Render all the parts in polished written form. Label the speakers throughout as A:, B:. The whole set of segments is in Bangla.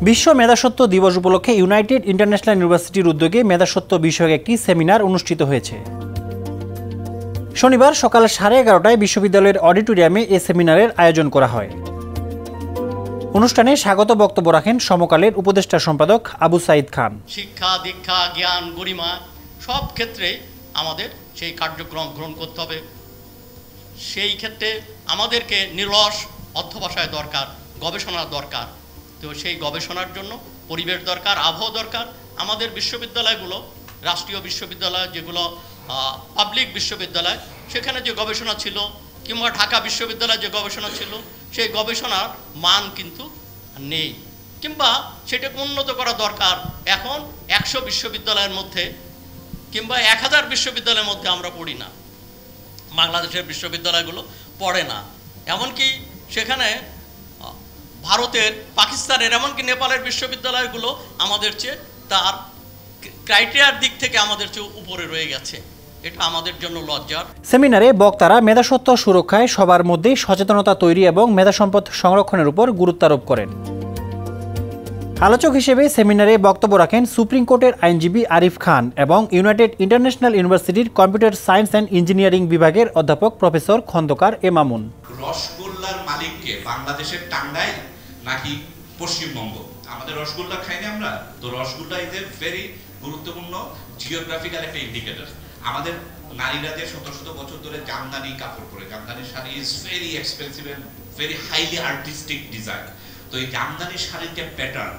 A: বিশ্ব মেধাস্বত্ব দিবস উপলক্ষে ইউনাইটেড ইন্টারন্যাশনাল ইউনিভার্সিটির উদ্যোগে মেধাস্বত্ব বিষয়ক একটি সেমিনার অনুষ্ঠিত হয়েছে। শনিবার সকাল 11:30টায় বিশ্ববিদ্যালয়ের অডিটোরিয়ামে এ সেমিনারের আয়োজন করা হয়। অনুষ্ঠানে স্বাগত বক্তব্য রাখেন সমকালের উপদেষ্টা সম্পাদক আবু সাঈদ খান।
B: শিক্ষা, দীক্ষা, জ্ঞান, গরিমা সব ক্ষেত্রে আমাদের সেই কার্যক্রম গ্রহণ করতে হবে। সেই ক্ষেত্রে আমাদেরকে নিরলস অধ্যবসায় দরকার, গবেষণার দরকার। তো সেই গবেষণার জন্য পরিবেশ দরকার, আবহাওয়া দরকার। আমাদের বিশ্ববিদ্যালয়গুলো, রাষ্ট্রীয় বিশ্ববিদ্যালয় যেগুলো পাবলিক বিশ্ববিদ্যালয়, সেখানে যে গবেষণা ছিল, কিংবা ঢাকা বিশ্ববিদ্যালয়ে যে গবেষণা ছিল, সেই গবেষণার মান কিন্তু নেই, কিংবা সেটাকে উন্নত করা দরকার। এখন 100 বিশ্ববিদ্যালয়ের মধ্যে কিংবা 1000 বিশ্ববিদ্যালয়ের মধ্যে আমরা পড়ি না, বাংলাদেশের বিশ্ববিদ্যালয়গুলো পড়ে না। এমনকি সেখানে ভারতের, পাকিস্তানের, এমনকি নেপালের বিশ্ববিদ্যালয়গুলো আমাদের চেয়ে তার ক্রাইটেরিয়ার দিক থেকে আমাদের চেয়ে উপরে রয়ে গেছে। এটা আমাদের জন্য লজ্জার।
A: সেমিনারে বক্তারা মেধাস্বত্ব সুরক্ষায় সবার মধ্যে সচেতনতা তৈরি এবং মেধাসম্পদ সংরক্ষণের উপর গুরুত্বারোপ করেন। আলোচক হিসেবে সেমিনারে বক্তব্য রাখেন সুপ্রিম কোর্টের আইনজীবী আরিফ খান এবং ইউনাইটেড ইন্টারন্যাশনাল ইউনিভার্সিটির কম্পিউটার সায়েন্স অ্যান্ড ইঞ্জিনিয়ারিং বিভাগের অধ্যাপক প্রফেসর খন্দকার এ মামুন।
C: রসগোল্লার মালিককে বাংলাদেশের টাঙ্গাইল নাকি পশ্চিমবঙ্গ? আমাদের রসগোল্লা খাইনি আমরা, তো রসগোল্লা ইজ এ ভেরি গুরুত্বপূর্ণ জিওগ্রাফিক্যাল একটা ইন্ডিকেটর। আমাদের নারীরা যে শত শত বছর ধরে জামদানি কাপড় পরে, jamdani sari is very expensive and very highly artistic design. তো এই জামদানি শাড়ির যে প্যাটার্ন,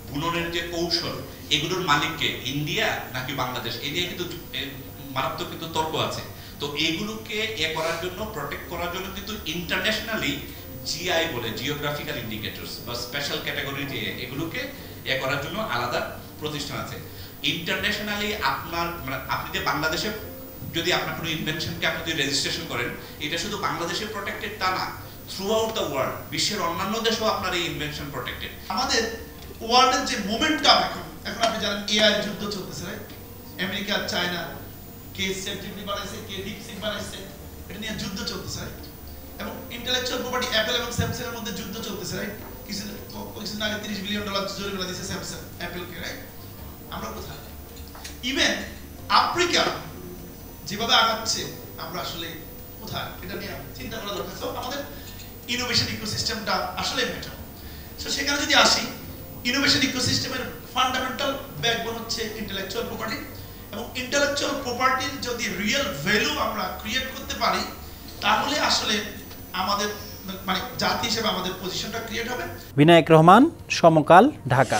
C: বুননের যে কৌশল, এগুলোর মালিককে ইন্ডিয়া নাকি বাংলাদেশ, এই নিয়ে কিন্তু মারাত্মক কিন্তু তর্ক আছে। তো এগুলোকে করার জন্য, প্রোটেক্ট করার জন্য কিন্তু ইন্টারন্যাশনালি জিআই বলে, জিওগ্রাফিক্যাল ইন্ডিকেটরস বা স্পেশাল ক্যাটাগরি, এগুলোকে করার জন্য আলাদা প্রতিষ্ঠান আছে। ইন্টারন্যাশনালি আপনার আপনি যে বাংলাদেশে যদি আপনার কোনো ইনভেনশনকে আপনি যদি রেজিস্ট্রেশন করেন, এটা শুধু বাংলাদেশে প্রোটেক্টেড তা না, থ্রু আউট দ্য ওয়ার্ল্ড, বিশ্বের অন্যান্য দেশেও আপনার এই ইনভেনশন প্রোটেক্টেড।
D: আমাদের ওয়ার্ল্ডের যে মোমেন্টাম এখন আপনি জানেন এআই যুদ্ধ চলতেছে, রাইট? আমেরিকা, চায়না, কে চ্যাটজিপিটি বানাইছে, কে ডিপসিক বানাইছে, এটা নিয়ে যুদ্ধ চলতেছে, রাইট? এবং ইন্টেলেকচুয়াল প্রপার্টি, অ্যাপল এবং স্যামসাং এর মধ্যে যুদ্ধ চলতেছে, রাইট? কিছুদিন আগে $30 বিলিয়ন জরিমানা দিয়েছে স্যামসাং অ্যাপলকে, রাইট? আমরা কোথায়? ইভেন আফ্রিকা যেভাবে আগাচ্ছে, আমরা আসলে কোথায়? এটা নিয়ে চিন্তা করা দরকার। তো আমাদের ইনোভেশন ইকোসিস্টেমটা আসলে ম্যাটার। সো সেখানে যদি আসি, ইনোভেশন ইকোসিস্টেমের ফান্ডামেন্টাল ব্যাকবোন হচ্ছে ইন্টেলেকচুয়াল প্রপার্টি, এবং ইন্টেলেকচুয়াল প্রপার্টির যদি রিয়েল ভ্যালু আমরা ক্রিয়েট করতে পারি, তাহলে আসলে আমাদের জাতি হিসেবে আমাদের পজিশনটা ক্রিয়েট হবে।
A: বিনায়ক রহমান, সমকাল, ঢাকা।